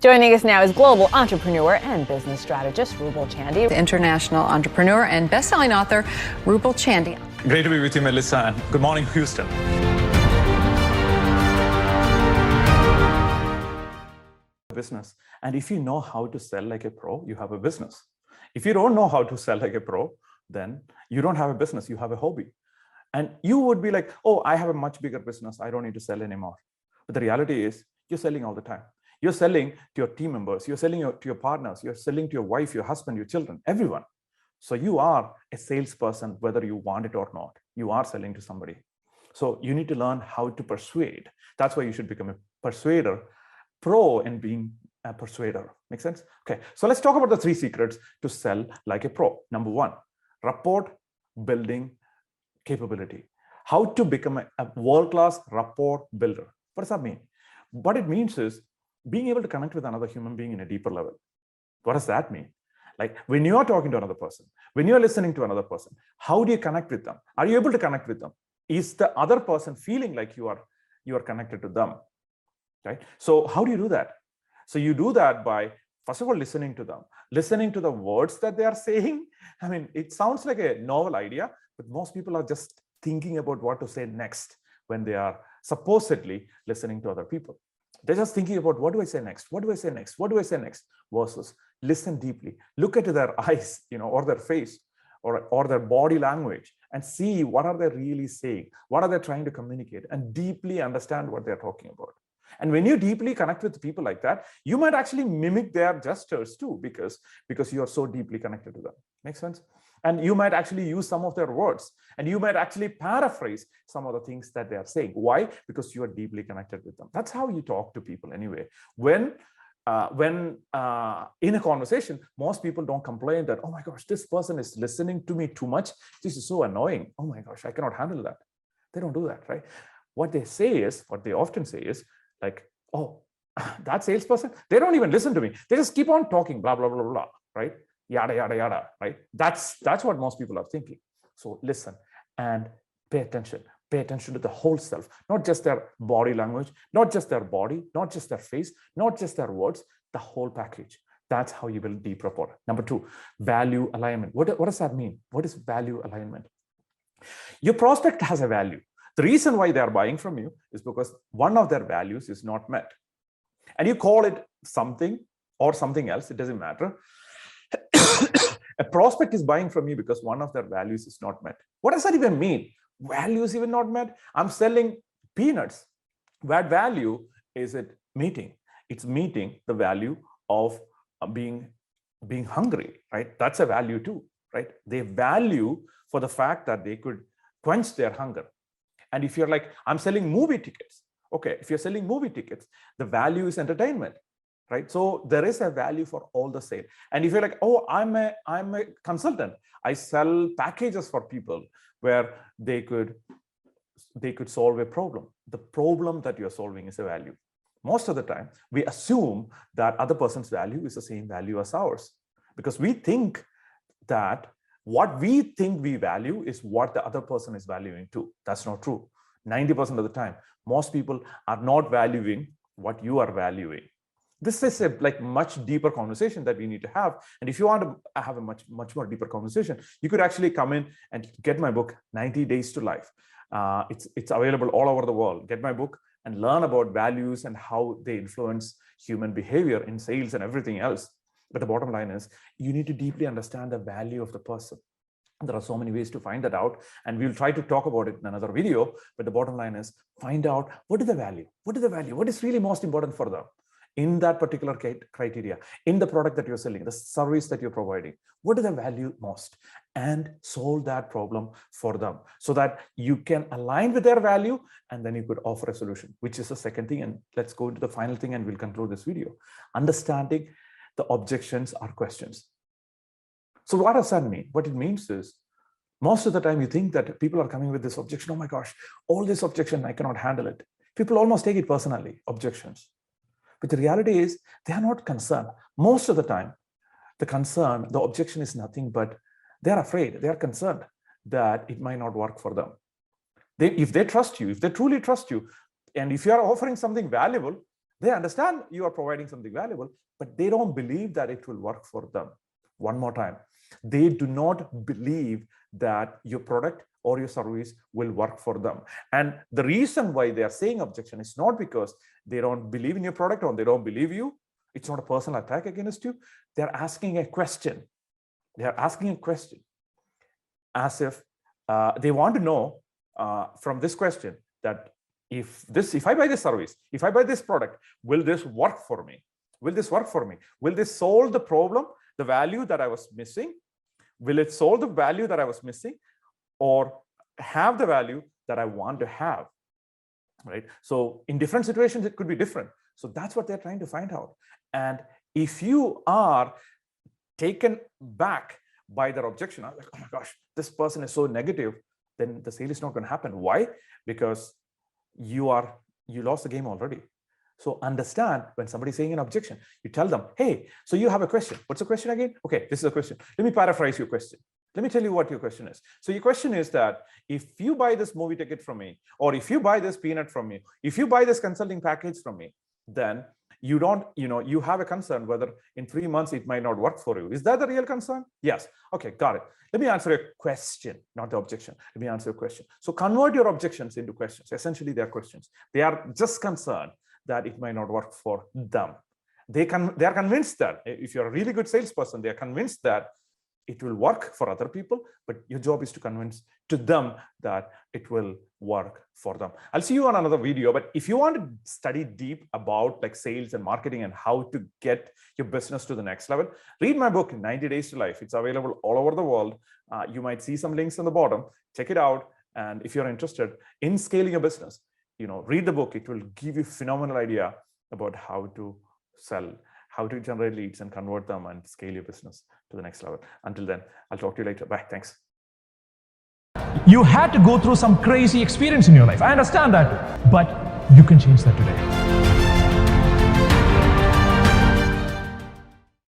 Joining us now is global entrepreneur and business strategist Ruble Chandy. The international entrepreneur and best-selling author Ruble Chandy. Great to be with you, Melissa, and good morning, Houston. Business, and if you know how to sell like a pro, you have a business. If you don't know how to sell like a pro, then you don't have a business, you have a hobby. And you would be like, oh, I have a much bigger business, I don't need to sell anymore. But the reality is you're selling all the time. You're selling to your team members, you're selling to your partners, you're selling to your wife, your husband, your children, everyone. So you are a salesperson, whether you want it or not. You are selling to somebody. So you need to learn how to persuade. That's why you should become a persuader, pro in being a persuader. Make sense? Okay, so let's talk about the 3 secrets to sell like a pro. Number 1, rapport building capability. How to become a world-class rapport builder. What does that mean? What it means is being able to connect with another human being in a deeper level. What does that mean? Like when you are talking to another person, when you are listening to another person, how do you connect with them? Are you able to connect with them? Is the other person feeling like you are connected to them? Right? So how do you do that? So you do that by, first of all, listening to them, listening to the words that they are saying. I mean, it sounds like a novel idea, but most people are just thinking about what to say next when they are supposedly listening to other people. They're just thinking about, what do I say next? What do I say next? What do I say next? Versus listen deeply, look at their eyes, or their face or their body language and see what are they really saying? What are they trying to communicate? And deeply understand what they're talking about. And when you deeply connect with people like that, you might actually mimic their gestures too, because you are so deeply connected to them. Make sense? And you might actually use some of their words, and you might actually paraphrase some of the things that they are saying. Why? Because you are deeply connected with them. That's how you talk to people anyway. When in a conversation, most people don't complain that, oh my gosh, this person is listening to me too much. This is so annoying. Oh my gosh, I cannot handle that. They don't do that, right? What they often say is like, oh, that salesperson, they don't even listen to me. They just keep on talking, blah, blah, blah, blah, right? Yada, yada, yada, right? That's what most people are thinking. So listen and pay attention. Pay attention to the whole self, not just their body language, not just their body, not just their face, not just their words, the whole package. That's how you build deep rapport. Number 2, value alignment. What does that mean? What is value alignment? Your prospect has a value. The reason why they are buying from you is because one of their values is not met. And you call it something or something else, it doesn't matter. A prospect is buying from you because one of their values is not met. What does that even mean? Values even not met? I'm selling peanuts. What value is it meeting? It's meeting the value of being hungry, right? That's a value too, right? They value for the fact that they could quench their hunger. And if you're like, I'm selling movie tickets. Okay, if you're selling movie tickets, the value is entertainment, right? So there is a value for all the sale. And if you're like, oh, I'm a consultant, I sell packages for people where they could solve a problem. The problem that you're solving is a value. Most of the time, we assume that other person's value is the same value as ours, because we think that what we think we value is what the other person is valuing too. That's not true. 90% of the time, most people are not valuing what you are valuing. This is a much deeper conversation that we need to have. And if you want to have a much more deeper conversation, you could actually come in and get my book, 90 Days to Life. It's available all over the world. Get my book and learn about values and how they influence human behavior in sales and everything else. But the bottom line is you need to deeply understand the value of the person. There are so many ways to find that out, and we'll try to talk about it in another video. But the bottom line is find out what is the value? What is the value? What is really most important for them in that particular criteria, in the product that you're selling, the service that you're providing? What is the value most? And solve that problem for them so that you can align with their value, and then you could offer a solution, which is the second thing. And let's go into the final thing and we'll conclude this video. Understanding the objections or questions. So what does that mean? What it means is most of the time you think that people are coming with this objection. Oh my gosh, all this objection, I cannot handle it. People almost take it personally, objections. But the reality is they are not concerned. Most of the time, the objection is nothing but they're afraid, they're concerned that it might not work for them. If they trust you, if they truly trust you, and if you are offering something valuable, They understand you are providing something valuable, but they don't believe that it will work for them. One more time, they do not believe that your product or your service will work for them. And the reason why they are saying objection is not because they don't believe in your product or they don't believe you. It's not a personal attack against you. They're asking a question. They are asking a question as if they want to know from this question that if I buy this service, if I buy this product, will this work for me? Will this work for me? Will this solve the problem, the value that I was missing? Will it solve the value that I was missing, or have the value that I want to have? Right? So in different situations, it could be different. So that's what they're trying to find out. And if you are taken back by their objection, I'm like, oh my gosh, this person is so negative, then the sale is not going to happen. Why? Because you lost the game already. So understand when somebody's saying an objection, you tell them, hey, so you have a question. What's the question again? Okay, this is a question. Let me paraphrase your question. Let me tell you what your question is. So your question is that if you buy this movie ticket from me, or if you buy this peanut from me, if you buy this consulting package from me, then you have a concern whether in 3 months it might not work for you. Is that the real concern? Yes. Okay, got it. Let me answer a question, not the objection. Let me answer a question. So convert your objections into questions. Essentially, they are questions. They are just concerned that it might not work for them. They are convinced that if you're a really good salesperson, they are convinced that it will work for other people, but your job is to convince to them that it will work for them. I'll see you on another video, but if you want to study deep about like sales and marketing and how to get your business to the next level, read my book, 90 Days to Life. It's available all over the world. You might see some links on the bottom. Check it out. And if you're interested in scaling your business, read the book. It will give you a phenomenal idea about how to sell, how to generate leads and convert them and scale your business to the next level. Until then, I'll talk to you later. Bye. Thanks. You had to go through some crazy experience in your life. I understand that, but you can change that today.